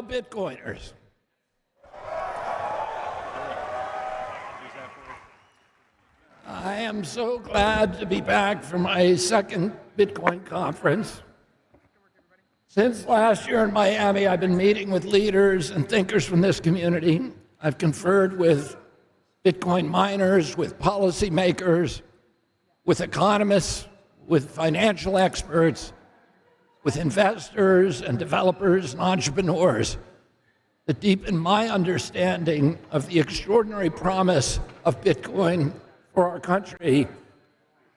Bitcoiners. I am so glad to be back for my second Bitcoin conference. Since last year in Miami, I've been meeting with leaders and thinkers from this community. I've conferred with Bitcoin miners, with policymakers, with economists, with financial experts, with investors and developers and entrepreneurs to deepen my understanding of the extraordinary promise of Bitcoin for our country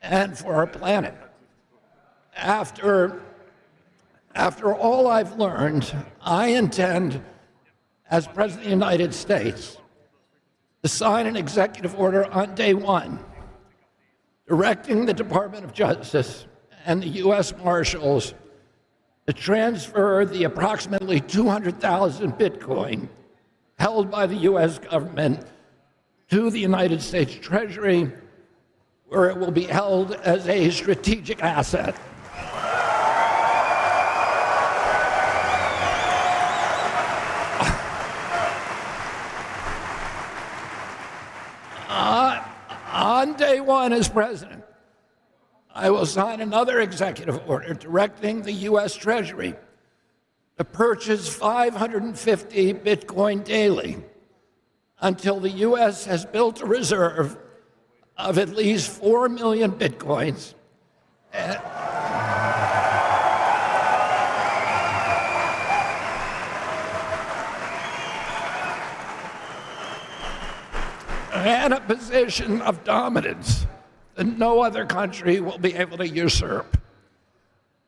and for our planet. After all I've learned, I intend, as President of the United States, to sign an executive order on day one, directing the Department of Justice and the U.S. Marshals to transfer the approximately 200,000 Bitcoin held by the U.S. government to the United States Treasury, where it will be held as a strategic asset. On day one as president, I will sign another executive order directing the U.S. Treasury to purchase 550 Bitcoin daily until the U.S. has built a reserve of at least 4 million Bitcoins. And a position of dominance that no other country will be able to usurp.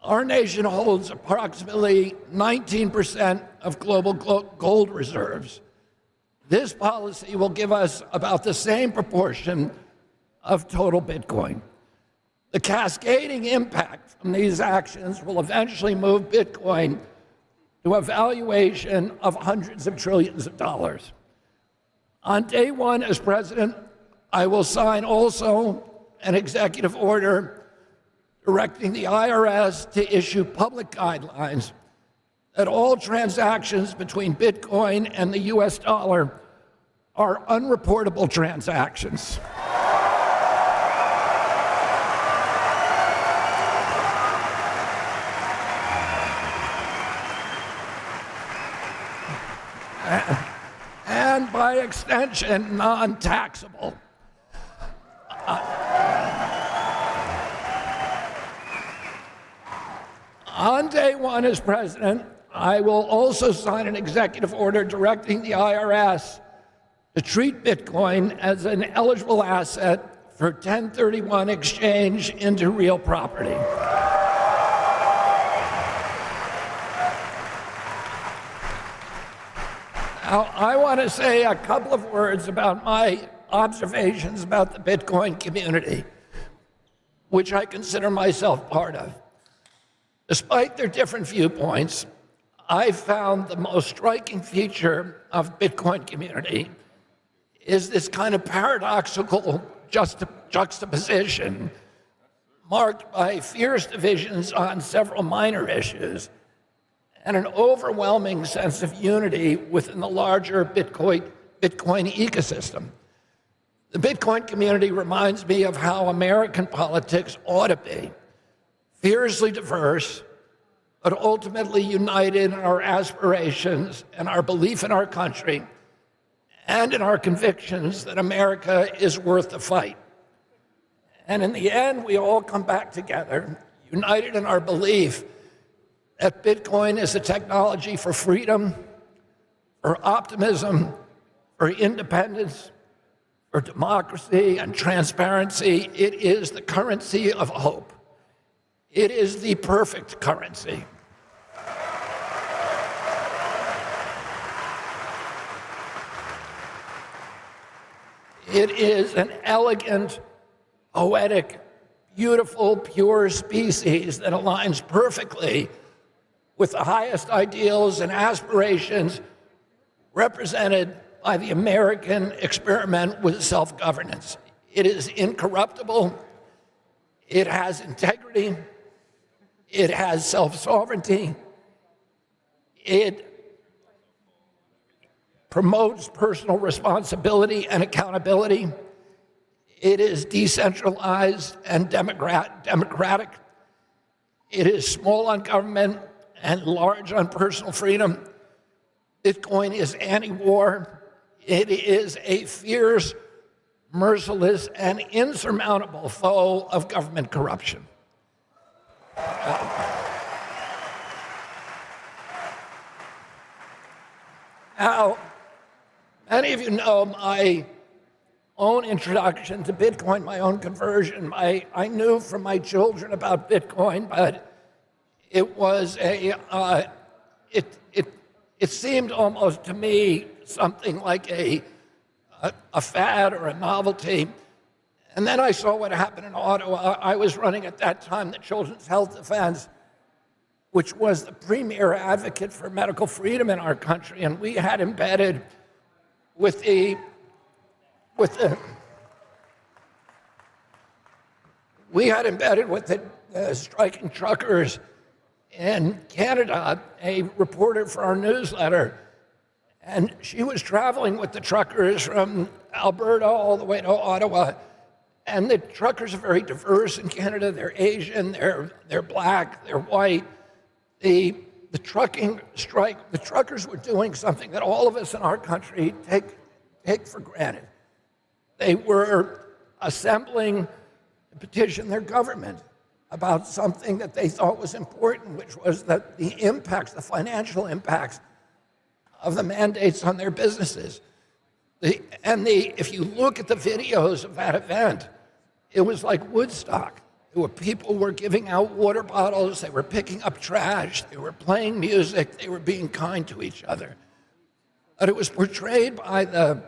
Our nation holds approximately 19% of global gold reserves. This policy will give us about the same proportion of total Bitcoin. The cascading impact from these actions will eventually move Bitcoin to a valuation of hundreds of trillions of dollars. On day one as president, I will sign also an executive order directing the IRS to issue public guidelines that all transactions between Bitcoin and the US dollar are unreportable transactions. And by extension, non-taxable. On day one as president, I will also sign an executive order directing the IRS to treat Bitcoin as an eligible asset for 1031 exchange into real property. Now, I want to say a couple of words about my observations about the Bitcoin community, which I consider myself part of. Despite their different viewpoints, I found the most striking feature of Bitcoin community is this kind of paradoxical juxtaposition marked by fierce divisions on several minor issues and an overwhelming sense of unity within the larger Bitcoin ecosystem. The Bitcoin community reminds me of how American politics ought to be, fiercely diverse, but ultimately united in our aspirations and our belief in our country and in our convictions that America is worth the fight. And in the end, we all come back together, united in our belief that Bitcoin is a technology for freedom, for optimism, for independence, for democracy and transparency. It is the currency of hope. It is the perfect currency. It is an elegant, poetic, beautiful, pure species that aligns perfectly with the highest ideals and aspirations represented by the American experiment with self-governance. It is incorruptible, it has integrity, it has self-sovereignty, it promotes personal responsibility and accountability. It is decentralized and democratic. It is small on government and large on personal freedom. Bitcoin is anti-war. It is a fierce, merciless, and insurmountable foe of government corruption. Now, many of you know my own introduction to Bitcoin, my own conversion. I knew from my children about Bitcoin, but it was it seemed almost to me something like a fad or a novelty. And then I saw what happened in Ottawa. I was running at that time the Children's Health Defense, which was the premier advocate for medical freedom in our country. And we had embedded with the striking truckers in Canada a reporter for our newsletter. And she was traveling with the truckers from Alberta all the way to Ottawa. And the truckers are very diverse in Canada. They're Asian, they're black, they're white. The trucking strike, the truckers were doing something that all of us in our country take for granted. They were assembling to petition their government about something that they thought was important, which was that the impacts, the financial impacts of the mandates on their businesses. If you look at the videos of that event, it was like Woodstock. People were giving out water bottles, they were picking up trash, they were playing music, they were being kind to each other. But it was portrayed by the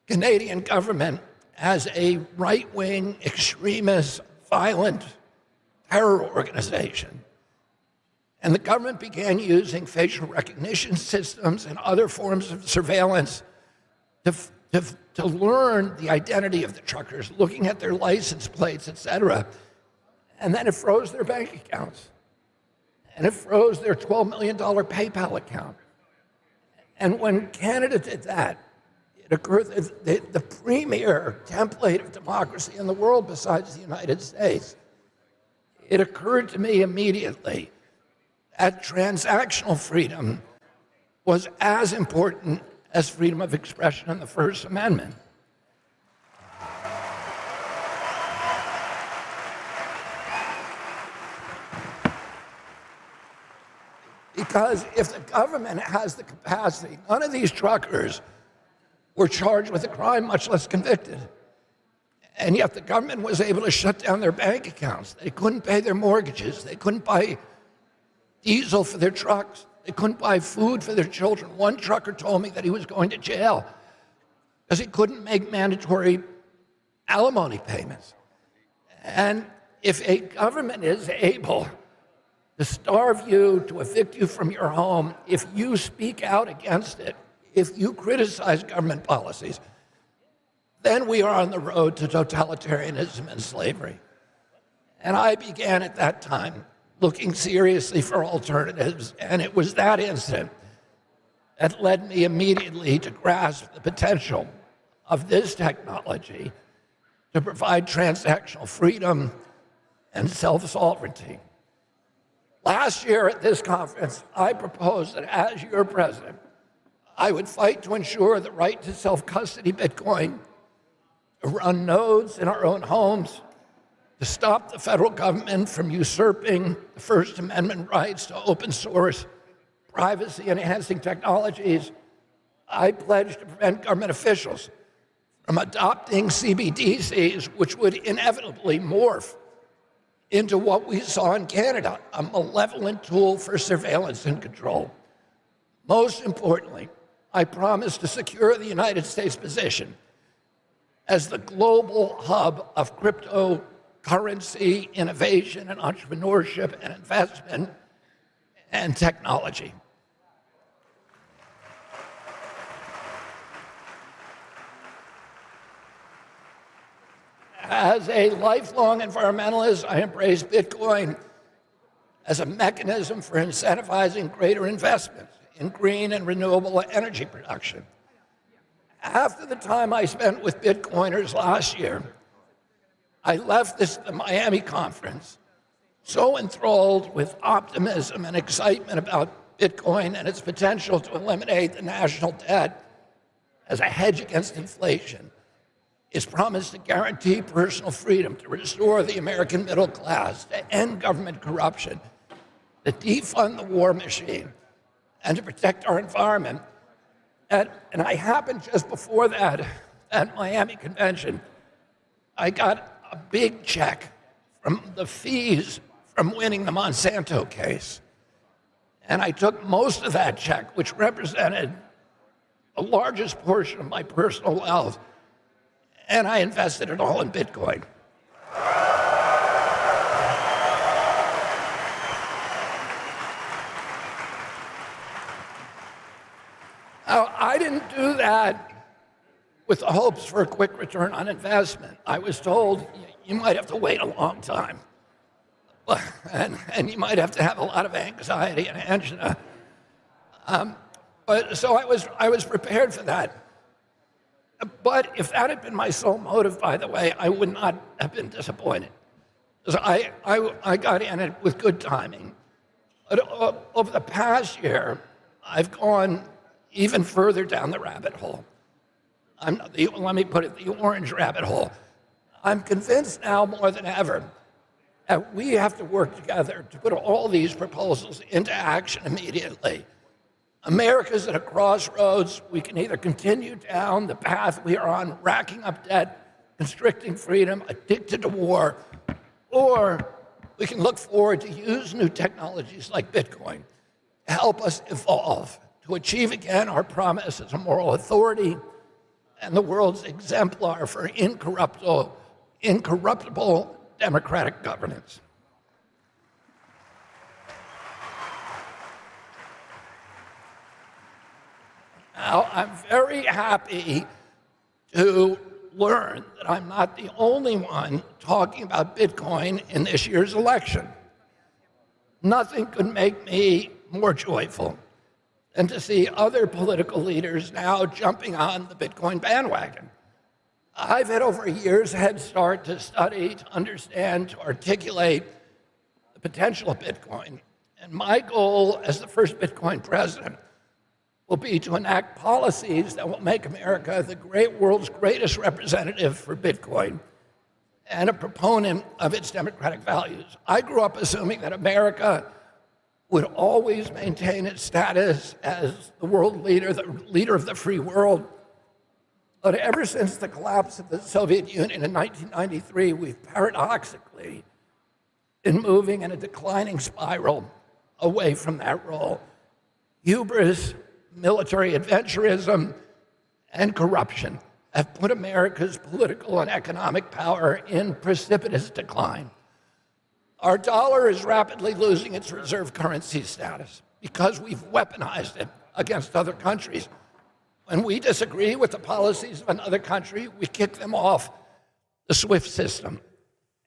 Canadian government as a right-wing, extremist, violent terror organization. And the government began using facial recognition systems and other forms of surveillance to learn the identity of the truckers, looking at their license plates, et cetera. And then it froze their bank accounts. And it froze their $12 million PayPal account. And when Canada did that, it occurred that the premier template of democracy in the world besides the United States, it occurred to me immediately that transactional freedom was as important as freedom of expression in the First Amendment. Because if the government has the capacity, none of these truckers were charged with a crime, much less convicted. And yet the government was able to shut down their bank accounts. They couldn't pay their mortgages. They couldn't buy diesel for their trucks. They couldn't buy food for their children. One trucker told me that he was going to jail because he couldn't make mandatory alimony payments. And if a government is able to starve you, to evict you from your home, if you speak out against it, if you criticize government policies, then we are on the road to totalitarianism and slavery. And I began at that time looking seriously for alternatives, and it was that incident that led me immediately to grasp the potential of this technology to provide transactional freedom and self-sovereignty. Last year at this conference, I proposed that as your president, I would fight to ensure the right to self-custody Bitcoin, to run nodes in our own homes, to stop the federal government from usurping the First Amendment rights to open source, privacy-enhancing technologies. I pledged to prevent government officials from adopting CBDCs, which would inevitably morph into what we saw in Canada, a malevolent tool for surveillance and control. Most importantly, I promise to secure the United States position as the global hub of cryptocurrency, innovation, and entrepreneurship, and investment, and technology. As a lifelong environmentalist, I embrace Bitcoin as a mechanism for incentivizing greater investments in green and renewable energy production. After the time I spent with Bitcoiners last year, I left the Miami conference so enthralled with optimism and excitement about Bitcoin and its potential to eliminate the national debt as a hedge against inflation, its promise to guarantee personal freedom, to restore the American middle class, to end government corruption, to defund the war machine, and to protect our environment. And I happened just before that, at Miami convention, I got a big check from the fees from winning the Monsanto case. And I took most of that check, which represented the largest portion of my personal wealth, and I invested it all in Bitcoin. Now, I didn't do that with the hopes for a quick return on investment. I was told you might have to wait a long time, and you might have to have a lot of anxiety and angina. So I was prepared for that. But if that had been my sole motive, by the way, I would not have been disappointed. Because I got in it with good timing. But over the past year, I've gone even further down the rabbit hole. Let me put it, the orange rabbit hole. I'm convinced now more than ever that we have to work together to put all these proposals into action immediately. America's at a crossroads. We can either continue down the path we are on, racking up debt, constricting freedom, addicted to war, or we can look forward to use new technologies like Bitcoin to help us evolve, to achieve again our promise as a moral authority and the world's exemplar for incorruptible democratic governance. Now, I'm very happy to learn that I'm not the only one talking about Bitcoin in this year's election. Nothing could make me more joyful than to see other political leaders now jumping on the Bitcoin bandwagon. I've had over a year's head start to study, to understand, to articulate the potential of Bitcoin. And my goal as the first Bitcoin president will be to enact policies that will make America the world's greatest representative for Bitcoin and a proponent of its democratic values. I grew up assuming that America would always maintain its status as the world leader, the leader of the free world. But ever since the collapse of the Soviet Union in 1993, we've paradoxically been moving in a declining spiral away from that role. Hubris, military adventurism, and corruption have put America's political and economic power in precipitous decline. Our dollar is rapidly losing its reserve currency status because we've weaponized it against other countries. When we disagree with the policies of another country, we kick them off the SWIFT system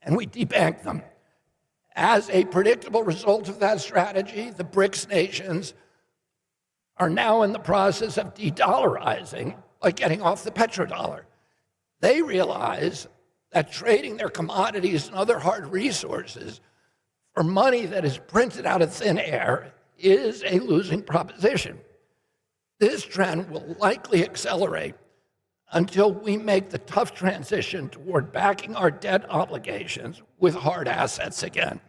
and we debank them. As a predictable result of that strategy, the BRICS nations are now in the process of de-dollarizing by getting off the petrodollar. They realize that trading their commodities and other hard resources for money that is printed out of thin air is a losing proposition. This trend will likely accelerate until we make the tough transition toward backing our debt obligations with hard assets again.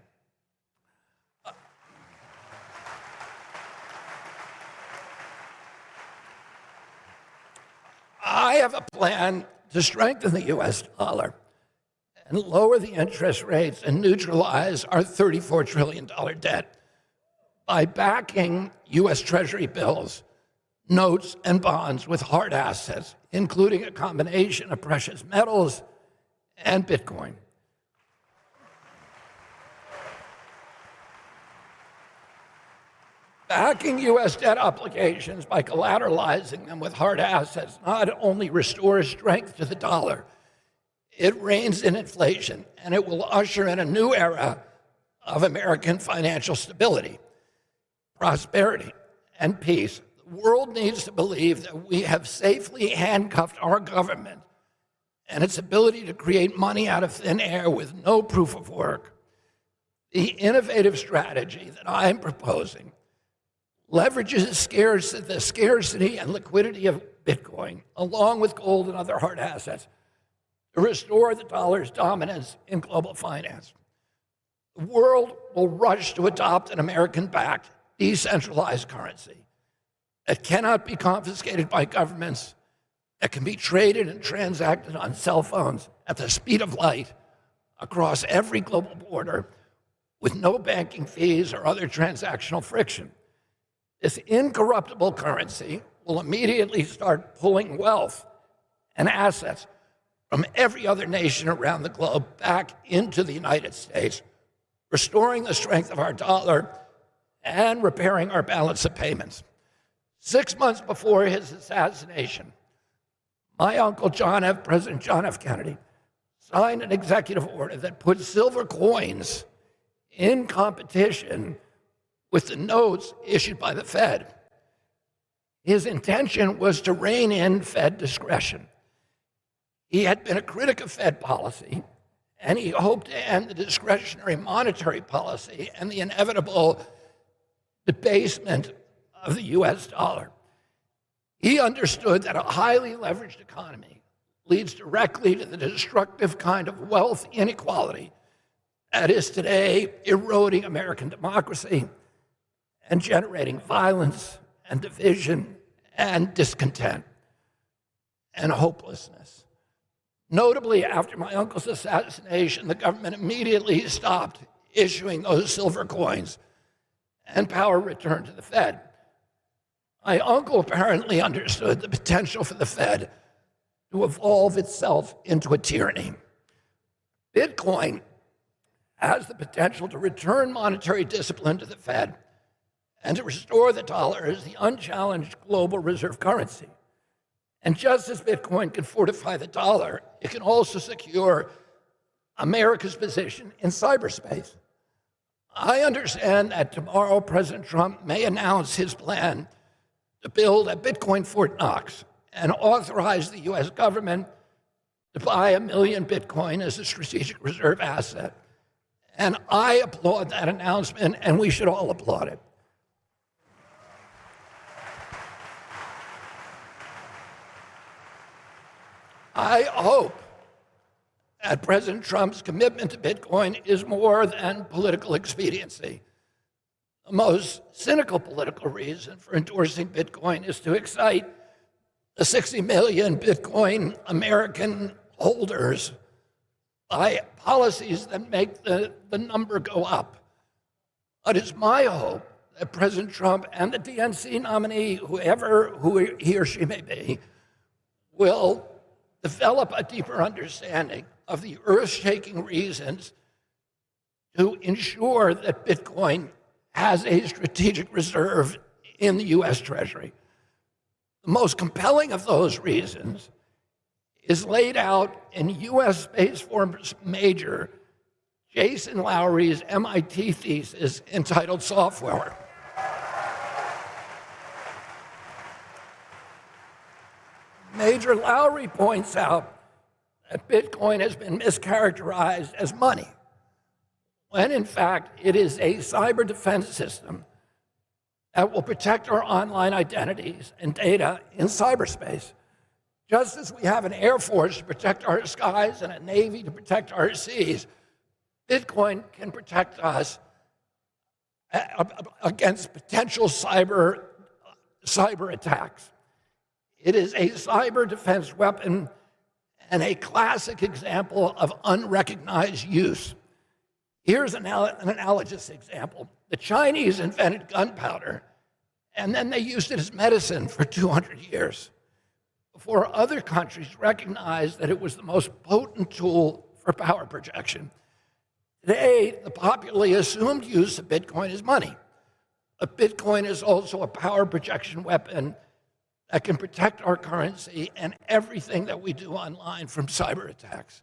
I have a plan to strengthen the US dollar and lower the interest rates and neutralize our $34 trillion debt by backing US Treasury bills, notes, and bonds with hard assets, including a combination of precious metals and Bitcoin. Backing U.S. debt obligations by collateralizing them with hard assets not only restores strength to the dollar, it reins in inflation, and it will usher in a new era of American financial stability, prosperity, and peace, the world needs to believe that we have safely handcuffed our government and its ability to create money out of thin air with no proof of work. The innovative strategy that I'm proposing leverages the scarcity and liquidity of Bitcoin, along with gold and other hard assets, to restore the dollar's dominance in global finance. The world will rush to adopt an American-backed, decentralized currency that cannot be confiscated by governments, that can be traded and transacted on cell phones at the speed of light across every global border with no banking fees or other transactional friction. This incorruptible currency will immediately start pulling wealth and assets from every other nation around the globe back into the United States, restoring the strength of our dollar and repairing our balance of payments. 6 months before his assassination, my uncle President John F. Kennedy, signed an executive order that put silver coins in competition with the notes issued by the Fed. His intention was to rein in Fed discretion. He had been a critic of Fed policy, and he hoped to end the discretionary monetary policy and the inevitable debasement of the US dollar. He understood that a highly leveraged economy leads directly to the destructive kind of wealth inequality that is today eroding American democracy and generating violence and division and discontent and hopelessness. Notably, after my uncle's assassination, the government immediately stopped issuing those silver coins and power returned to the Fed. My uncle apparently understood the potential for the Fed to evolve itself into a tyranny. Bitcoin has the potential to return monetary discipline to the Fed and to restore the dollar as the unchallenged global reserve currency. And just as Bitcoin can fortify the dollar, it can also secure America's position in cyberspace. I understand that tomorrow President Trump may announce his plan to build a Bitcoin Fort Knox and authorize the US government to buy 1 million Bitcoin as a strategic reserve asset. And I applaud that announcement, and we should all applaud it. I hope that President Trump's commitment to Bitcoin is more than political expediency. The most cynical political reason for endorsing Bitcoin is to excite the 60 million Bitcoin American holders by policies that make the number go up. But it's my hope that President Trump and the DNC nominee, who he or she may be, will develop a deeper understanding of the earth-shaking reasons to ensure that Bitcoin has a strategic reserve in the US Treasury. The most compelling of those reasons is laid out in US Space Force major Jason Lowery's MIT thesis entitled Software. Major Lowery points out that Bitcoin has been mischaracterized as money, when in fact it is a cyber defense system that will protect our online identities and data in cyberspace. Just as we have an Air Force to protect our skies and a Navy to protect our seas, Bitcoin can protect us against potential cyber attacks. It is a cyber defense weapon and a classic example of unrecognized use. Here's an analogous example. The Chinese invented gunpowder, and then they used it as medicine for 200 years before other countries recognized that it was the most potent tool for power projection. Today, the popularly assumed use of Bitcoin is money. But Bitcoin is also a power projection weapon that can protect our currency and everything that we do online from cyber attacks.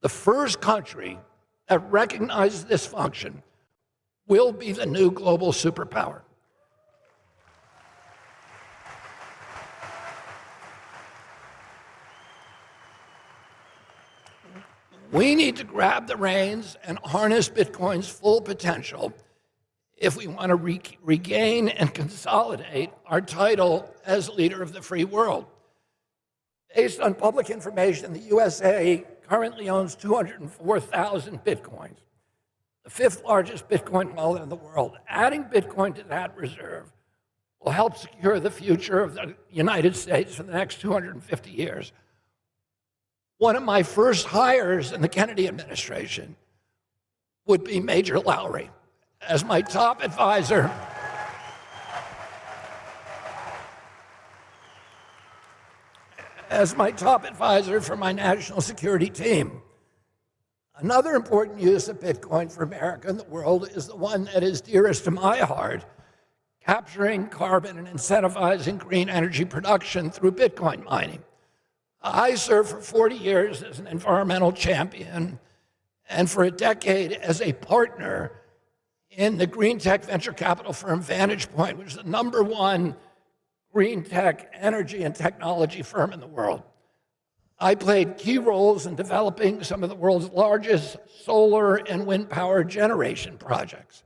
The first country that recognizes this function will be the new global superpower. We need to grab the reins and harness Bitcoin's full potential if we want to regain and consolidate our title as leader of the free world. Based on public information, the USA currently owns 204,000 Bitcoins, the fifth largest Bitcoin wallet in the world. Adding Bitcoin to that reserve will help secure the future of the United States for the next 250 years. One of my first hires in the Kennedy administration would be Major Lowry as my top advisor. As my top advisor for my national security team. Another important use of Bitcoin for America and the world is the one that is dearest to my heart, capturing carbon and incentivizing green energy production through Bitcoin mining. I served for 40 years as an environmental champion and for a decade as a partner in the green tech venture capital firm Vantage Point, which is the #1 green tech energy and technology firm in the world. I played key roles in developing some of the world's largest solar and wind power generation projects.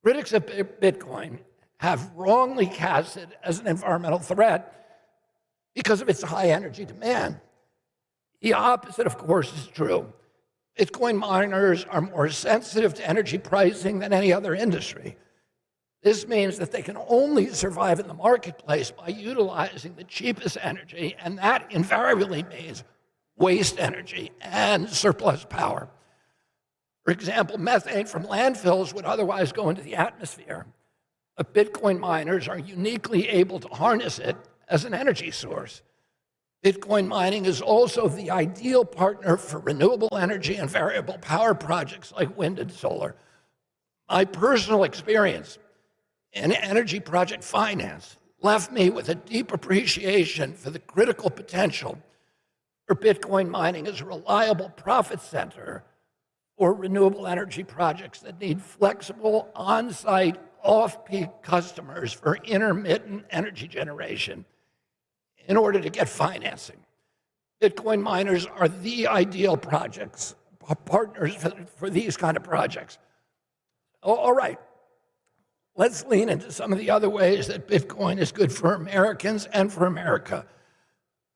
Critics of Bitcoin have wrongly cast it as an environmental threat because of its high energy demand. The opposite, of course, is true. Bitcoin miners are more sensitive to energy pricing than any other industry. This means that they can only survive in the marketplace by utilizing the cheapest energy, and that invariably means waste energy and surplus power. For example, methane from landfills would otherwise go into the atmosphere, but Bitcoin miners are uniquely able to harness it as an energy source. Bitcoin mining is also the ideal partner for renewable energy and variable power projects like wind and solar. My personal experience in energy project finance left me with a deep appreciation for the critical potential for Bitcoin mining as a reliable profit center for renewable energy projects that need flexible, on-site, off-peak customers for intermittent energy generation in order to get financing. Bitcoin miners are the ideal partners for these kind of projects. All right. Let's lean into some of the other ways that Bitcoin is good for Americans and for America.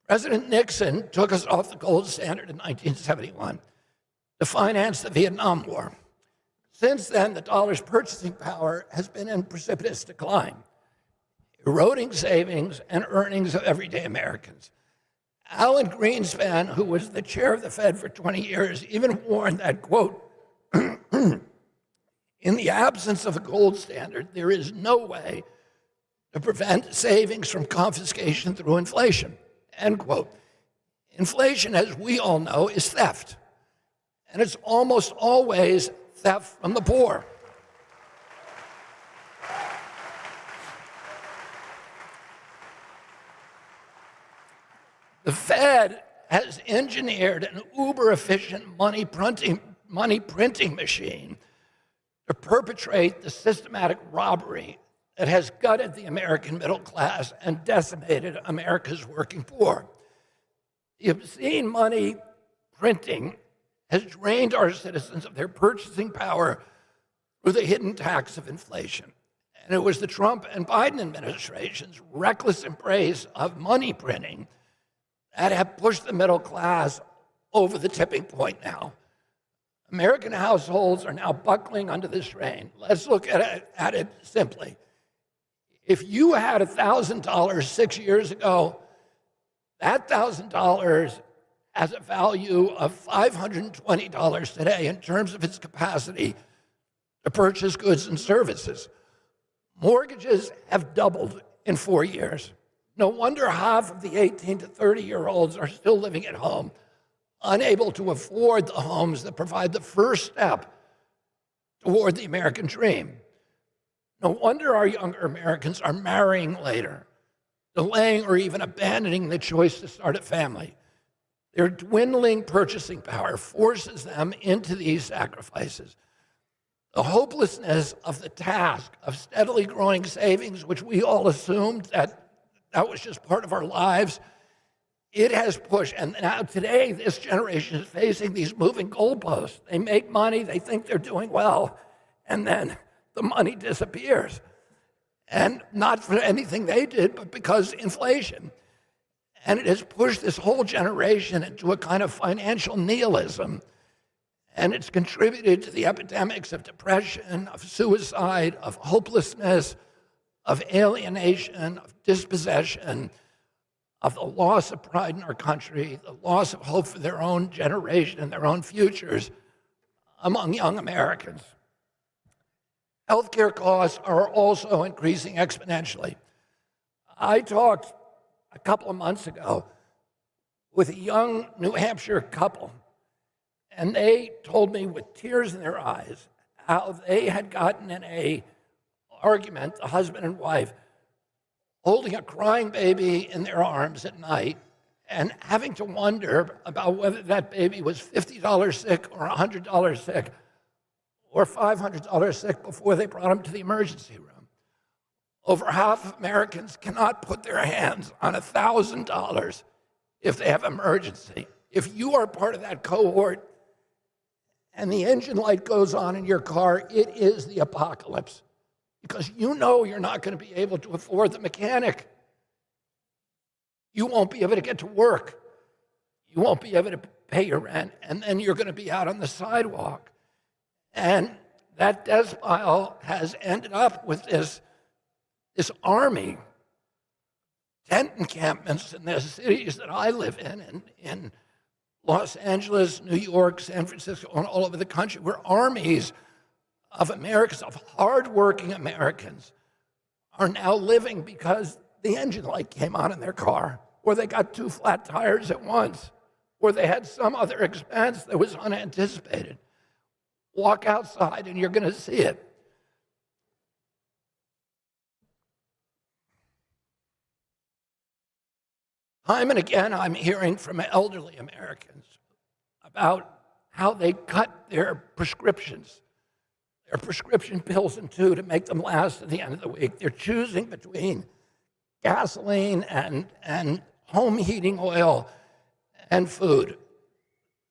President Nixon took us off the gold standard in 1971 to finance the Vietnam War. Since then, the dollar's purchasing power has been in precipitous decline, eroding savings and earnings of everyday Americans. Alan Greenspan, who was the chair of the Fed for 20 years, even warned that, quote, in the absence of a gold standard, there is no way to prevent savings from confiscation through inflation, end quote. Inflation, as we all know, is theft, and it's almost always theft from the poor. The Fed has engineered an uber-efficient money printing machine to perpetrate the systematic robbery that has gutted the American middle class and decimated America's working poor. The obscene money printing has drained our citizens of their purchasing power through the hidden tax of inflation. And it was the Trump and Biden administration's reckless embrace of money printing that have pushed the middle class over the tipping point now. American households are now buckling under the strain. Let's look at it simply. If you had $1,000 6 years ago, that $1,000 has a value of $520 today in terms of its capacity to purchase goods and services. Mortgages have doubled in 4 years. No wonder half of the 18 to 30-year-olds are still living at home, unable to afford the homes that provide the first step toward the American dream. No wonder our younger Americans are marrying later, delaying or even abandoning the choice to start a family. Their dwindling purchasing power forces them into these sacrifices. The hopelessness of the task of steadily growing savings, which we all assumed that was just part of our lives, it has pushed, and now today this generation is facing these moving goalposts. They make money, they think they're doing well, and then the money disappears. And not for anything they did, but because inflation. And it has pushed this whole generation into a kind of financial nihilism. And it's contributed to the epidemics of depression, of suicide, of hopelessness, of alienation, of dispossession, of the loss of pride in our country, the loss of hope for their own generation and their own futures among young Americans. Healthcare costs are also increasing exponentially. I talked a couple of months ago with a young New Hampshire couple, and they told me with tears in their eyes how they had gotten in an argument, the husband and wife, holding a crying baby in their arms at night and having to wonder about whether that baby was $50 sick or $100 sick or $500 sick before they brought him to the emergency room. Over half of Americans cannot put their hands on $1,000 if they have emergency. If you are part of that cohort and the engine light goes on in your car, it is the apocalypse, because you know you're not going to be able to afford the mechanic. You won't be able to get to work. You won't be able to pay your rent, and then you're going to be out on the sidewalk. And that death spiral has ended up with this army, tent encampments in the cities that I live in Los Angeles, New York, San Francisco, and all over the country, where armies of Americans, of hardworking Americans, are now living because the engine light came on in their car, or they got 2 flat tires at once, or they had some other expense that was unanticipated. Walk outside and you're going to see it. Time and again, I'm hearing from elderly Americans about how they cut their prescription pills in two to make them last at the end of the week. They're choosing between gasoline and home heating oil and food.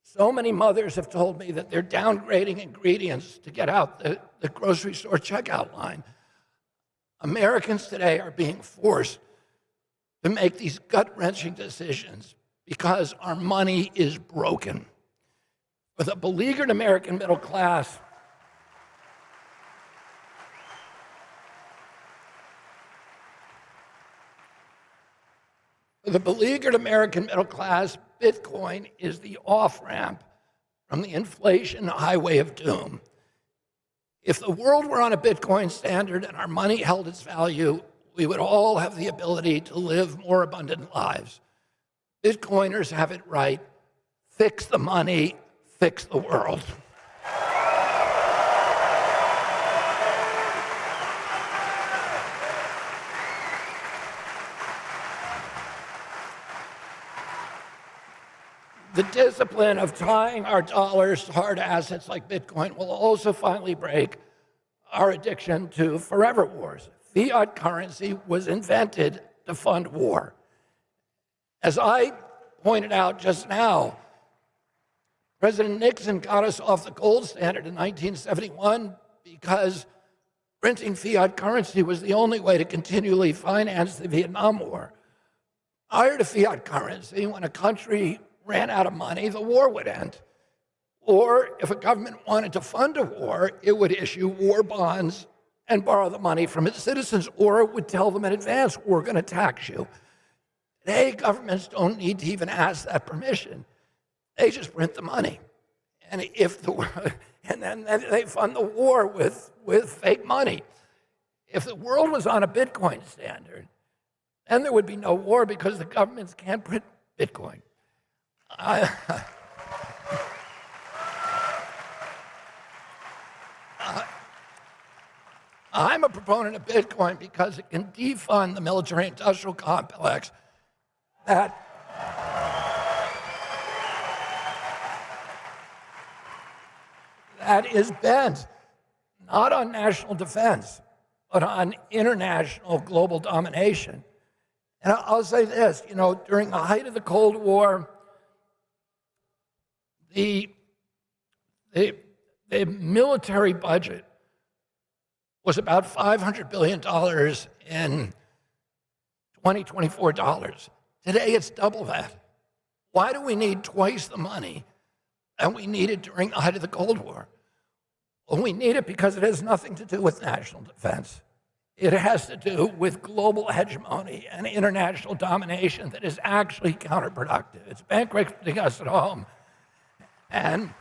So many mothers have told me that they're downgrading ingredients to get out the grocery store checkout line. Americans today are being forced to make these gut-wrenching decisions because our money is broken. With a beleaguered American middle class, Bitcoin is the off-ramp from the inflation highway of doom. If the world were on a Bitcoin standard and our money held its value, we would all have the ability to live more abundant lives. Bitcoiners have it right. Fix the money, fix the world. The discipline of tying our dollars to hard assets like Bitcoin will also finally break our addiction to forever wars. Fiat currency was invented to fund war. As I pointed out just now, President Nixon got us off the gold standard in 1971 because printing fiat currency was the only way to continually finance the Vietnam War. Prior to fiat currency, when a country ran out of money, the war would end. Or if a government wanted to fund a war, it would issue war bonds and borrow the money from its citizens, or it would tell them in advance, we're going to tax you. Today, governments don't need to even ask that permission. They just print the money. And then they fund the war with fake money. If the world was on a Bitcoin standard, then there would be no war because the governments can't print Bitcoin. I'm a proponent of Bitcoin because it can defund the military-industrial complex that is bent not on national defense, but on international global domination. And I'll say this, during the height of the Cold War, the military budget was about $500 billion in 2024 dollars. Today, it's double that. Why do we need twice the money than we needed during the height of the Cold War? Well, we need it because it has nothing to do with national defense. It has to do with global hegemony and international domination that is actually counterproductive. It's bankrupting us at home. And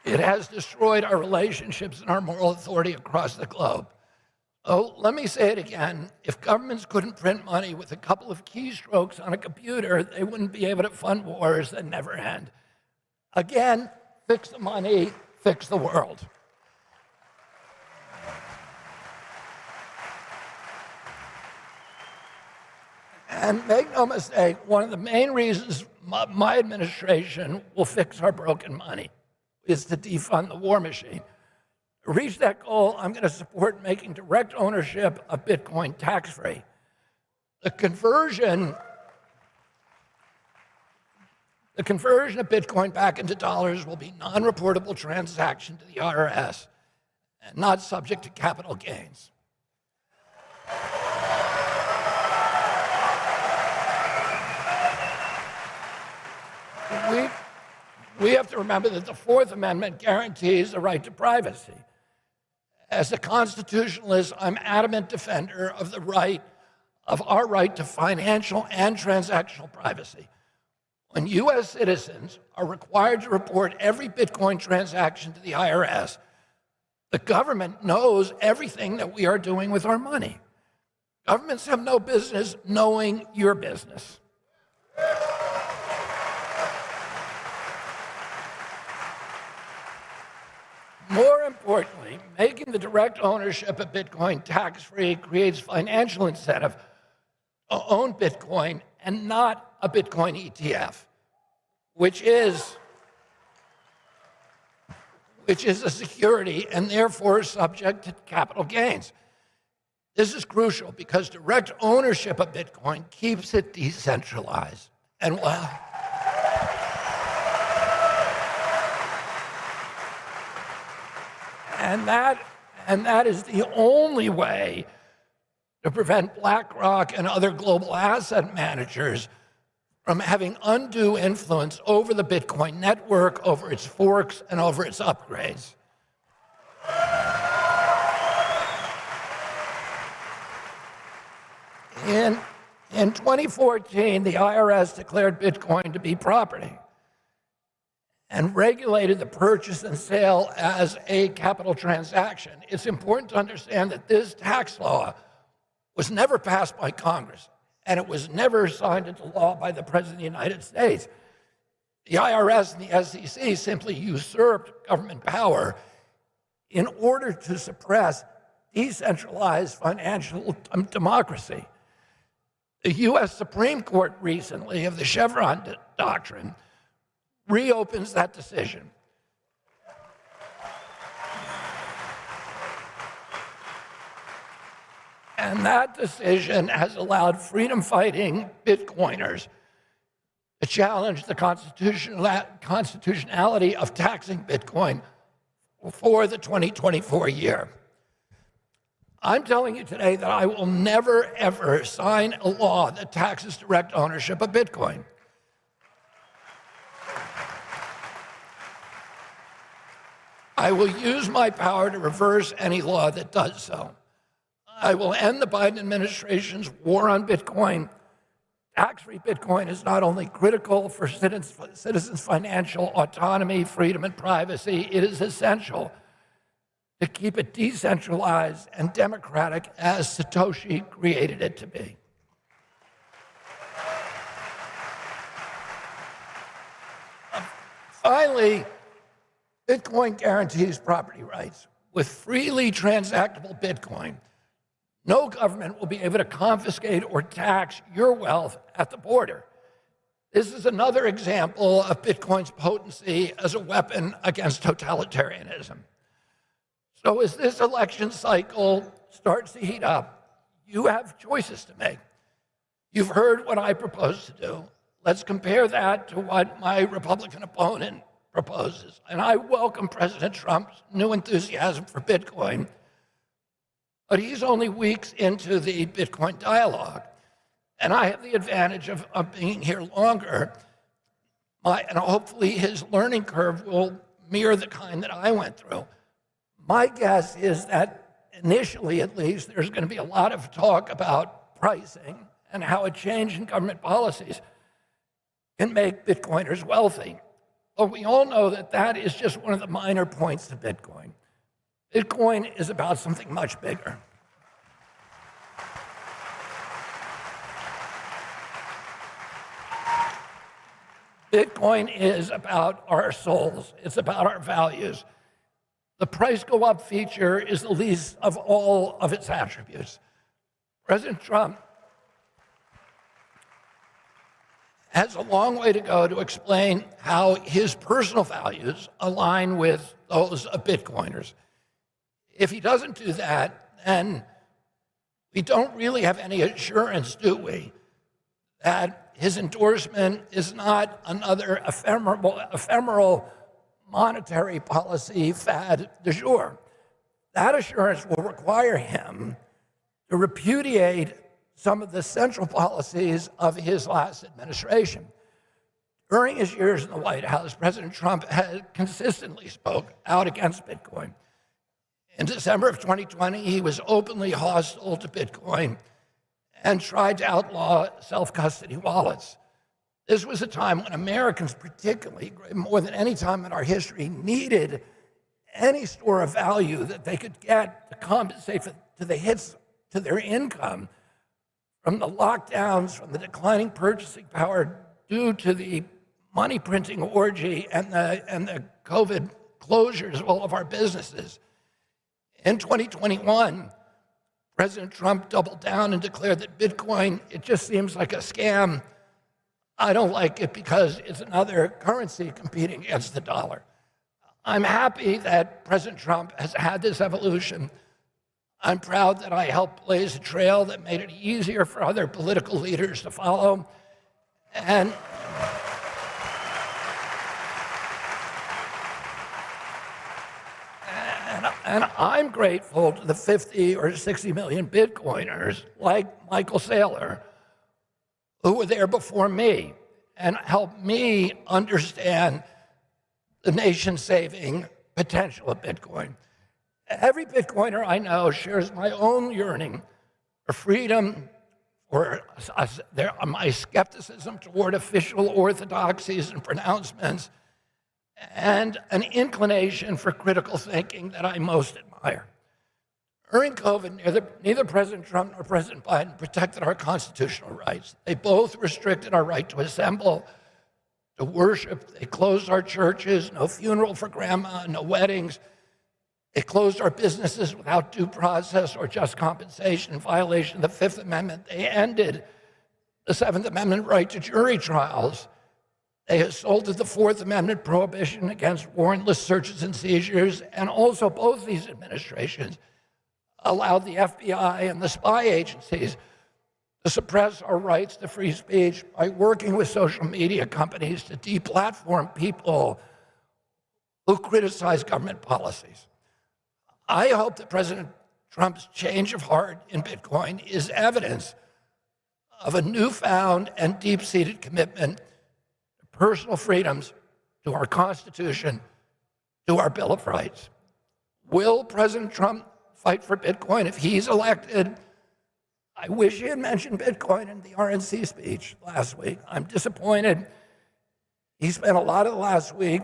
it has destroyed our relationships and our moral authority across the globe. Oh, let me say it again. If governments couldn't print money with a couple of keystrokes on a computer, they wouldn't be able to fund wars that never end. Again, fix the money, fix the world. And make no mistake, one of the main reasons my administration will fix our broken money is to defund the war machine. To reach that goal, I'm going to support making direct ownership of Bitcoin tax-free. The conversion of Bitcoin back into dollars will be non-reportable transaction to the IRS and not subject to capital gains. We have to remember that the Fourth Amendment guarantees the right to privacy. As a constitutionalist, I'm an adamant defender of our right to financial and transactional privacy. When U.S. citizens are required to report every Bitcoin transaction to the IRS, the government knows everything that we are doing with our money. Governments have no business knowing your business. More importantly, making the direct ownership of Bitcoin tax-free creates financial incentive to own Bitcoin and not a Bitcoin ETF, which is a security and therefore subject to capital gains. This is crucial because direct ownership of Bitcoin keeps it decentralized. And that is the only way to prevent BlackRock and other global asset managers from having undue influence over the Bitcoin network, over its forks, and over its upgrades. In 2014, the IRS declared Bitcoin to be property and regulated the purchase and sale as a capital transaction. It's important to understand that this tax law was never passed by Congress, and it was never signed into law by the President of the United States. The IRS and the SEC simply usurped government power in order to suppress decentralized financial democracy. The U.S. Supreme Court recently, of the Chevron doctrine, reopens that decision. And that decision has allowed freedom-fighting Bitcoiners to challenge the constitutionality of taxing Bitcoin for the 2024 year. I'm telling you today that I will never, ever sign a law that taxes direct ownership of Bitcoin. I will use my power to reverse any law that does so. I will end the Biden administration's war on Bitcoin. Tax-free Bitcoin is not only critical for citizens' financial autonomy, freedom, and privacy, it is essential to keep it decentralized and democratic as Satoshi created it to be. Finally, Bitcoin guarantees property rights. With freely transactable Bitcoin, no government will be able to confiscate or tax your wealth at the border. This is another example of Bitcoin's potency as a weapon against totalitarianism. So as this election cycle starts to heat up, you have choices to make. You've heard what I propose to do. Let's compare that to what my Republican opponent proposes. And I welcome President Trump's new enthusiasm for Bitcoin, but he's only weeks into the Bitcoin dialogue. And I have the advantage of being here longer. And hopefully his learning curve will mirror the kind that I went through. My guess is that initially, at least, there's going to be a lot of talk about pricing and how a change in government policies can make Bitcoiners wealthy. But we all know that that is just one of the minor points to Bitcoin. Bitcoin is about something much bigger. Bitcoin is about our souls. It's about our values. The price go up feature is the least of all of its attributes. President Trump has a long way to go to explain how his personal values align with those of Bitcoiners. If he doesn't do that, then we don't really have any assurance, do we, that his endorsement is not another ephemeral monetary policy fad du jour. That assurance will require him to repudiate some of the central policies of his last administration. During his years in the White House, President Trump had consistently spoke out against Bitcoin. In December of 2020, he was openly hostile to Bitcoin and tried to outlaw self-custody wallets. This was a time when Americans, particularly more than any time in our history, needed any store of value that they could get to compensate for the hits to their income from the lockdowns, from the declining purchasing power due to the money printing orgy and the COVID closures of all of our businesses. In 2021, President Trump doubled down and declared that Bitcoin, it just seems like a scam. I don't like it because it's another currency competing against the dollar. I'm happy that President Trump has had this evolution. I'm proud that I helped blaze a trail that made it easier for other political leaders to follow. And I'm grateful to the 50 or 60 million Bitcoiners like Michael Saylor, who were there before me and helped me understand the nation-saving potential of Bitcoin. Every Bitcoiner I know shares my own yearning for freedom, or my skepticism toward official orthodoxies and pronouncements, and an inclination for critical thinking that I most admire. During COVID, neither President Trump nor President Biden protected our constitutional rights. They both restricted our right to assemble, to worship. They closed our churches, no funeral for grandma, no weddings. They closed our businesses without due process or just compensation in violation of the Fifth Amendment. They ended the Seventh Amendment right to jury trials. They assaulted the Fourth Amendment prohibition against warrantless searches and seizures, and also both these administrations allowed the FBI and the spy agencies to suppress our rights to free speech by working with social media companies to deplatform people who criticize government policies. I hope that President Trump's change of heart in Bitcoin is evidence of a newfound and deep-seated commitment to personal freedoms, to our Constitution, to our Bill of Rights. Will President Trump fight for Bitcoin if he's elected? I wish he had mentioned Bitcoin in the RNC speech last week. I'm disappointed. He spent a lot of the last week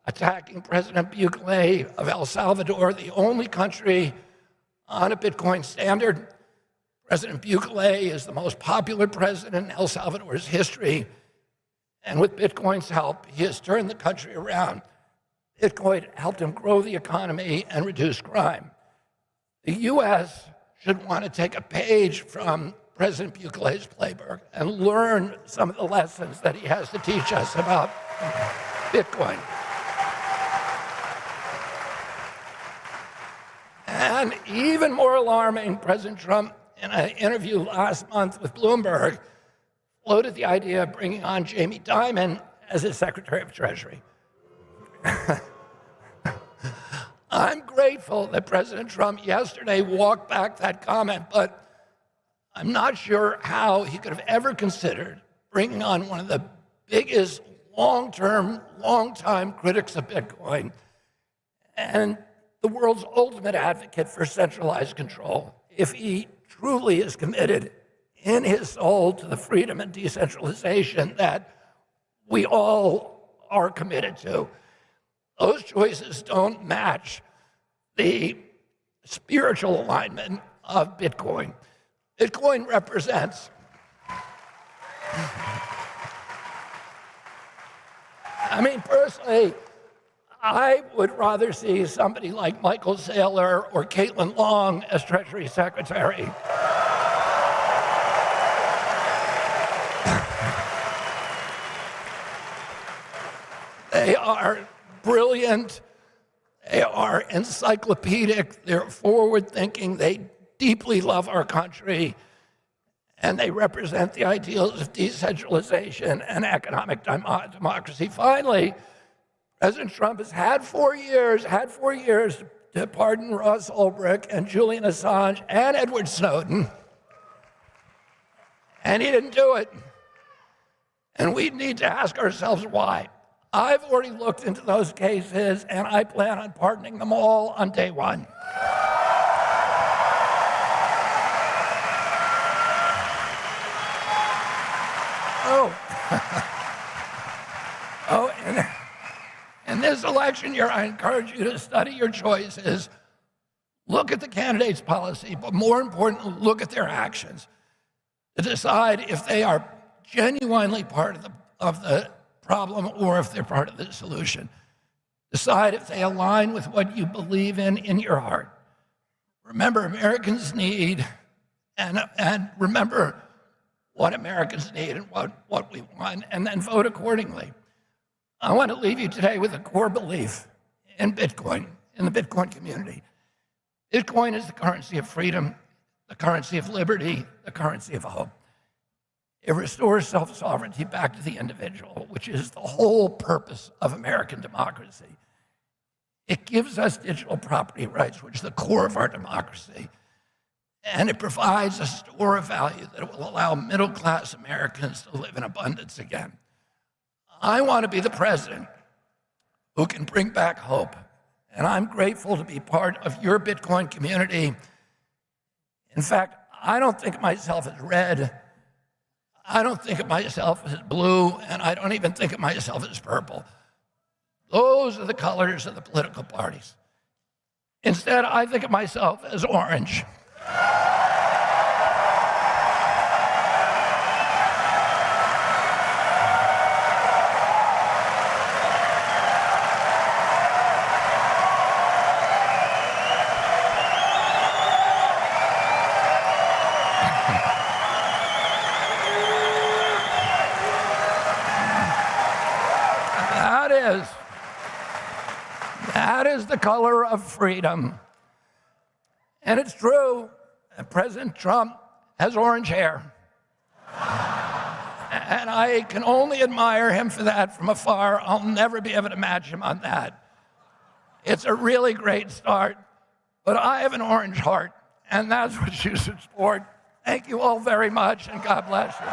attacking President Bukele of El Salvador, the only country on a Bitcoin standard. President Bukele is the most popular president in El Salvador's history, and with Bitcoin's help, he has turned the country around. Bitcoin helped him grow the economy and reduce crime. The U.S. should want to take a page from President Bukele's playbook and learn some of the lessons that he has to teach us about Bitcoin. And even more alarming, President Trump, in an interview last month with Bloomberg, floated the idea of bringing on Jamie Dimon as his Secretary of Treasury. I'm grateful that President Trump yesterday walked back that comment, but I'm not sure how he could have ever considered bringing on one of the biggest long-time critics of Bitcoin and the world's ultimate advocate for centralized control if he truly is committed in his soul to the freedom and decentralization that we all are committed to. Those choices don't match the spiritual alignment of Bitcoin. Bitcoin represents personally, I would rather see somebody like Michael Saylor or Caitlin Long as Treasury Secretary. They are brilliant, they are encyclopedic, they're forward-thinking, they deeply love our country, and they represent the ideals of decentralization and economic democracy. Finally, President Trump has had 4 years to pardon Ross Ulbricht and Julian Assange and Edward Snowden, and he didn't do it. And we need to ask ourselves why. I've already looked into those cases, and I plan on pardoning them all on day one. In this election year, I encourage you to study your choices, look at the candidates' policy, but more importantly, look at their actions to decide if they are genuinely part of the problem or if they're part of the solution. Decide if they align with what you believe in your heart. Remember, Americans need, and remember what Americans need and what we want, and then vote accordingly. I want to leave you today with a core belief in Bitcoin, in the Bitcoin community. Bitcoin is the currency of freedom, the currency of liberty, the currency of hope. It restores self-sovereignty back to the individual, which is the whole purpose of American democracy. It gives us digital property rights, which is the core of our democracy. And it provides a store of value that will allow middle-class Americans to live in abundance again. I want to be the president who can bring back hope. And I'm grateful to be part of your Bitcoin community. In fact, I don't think of myself as red. I don't think of myself as blue, and I don't even think of myself as purple. Those are the colors of the political parties. Instead, I think of myself as orange. That is the color of freedom. And it's true that President Trump has orange hair. And I can only admire him for that from afar. I'll never be able to match him on that. It's a really great start, but I have an orange heart, and that's what you should support. Thank you all very much, and God bless you.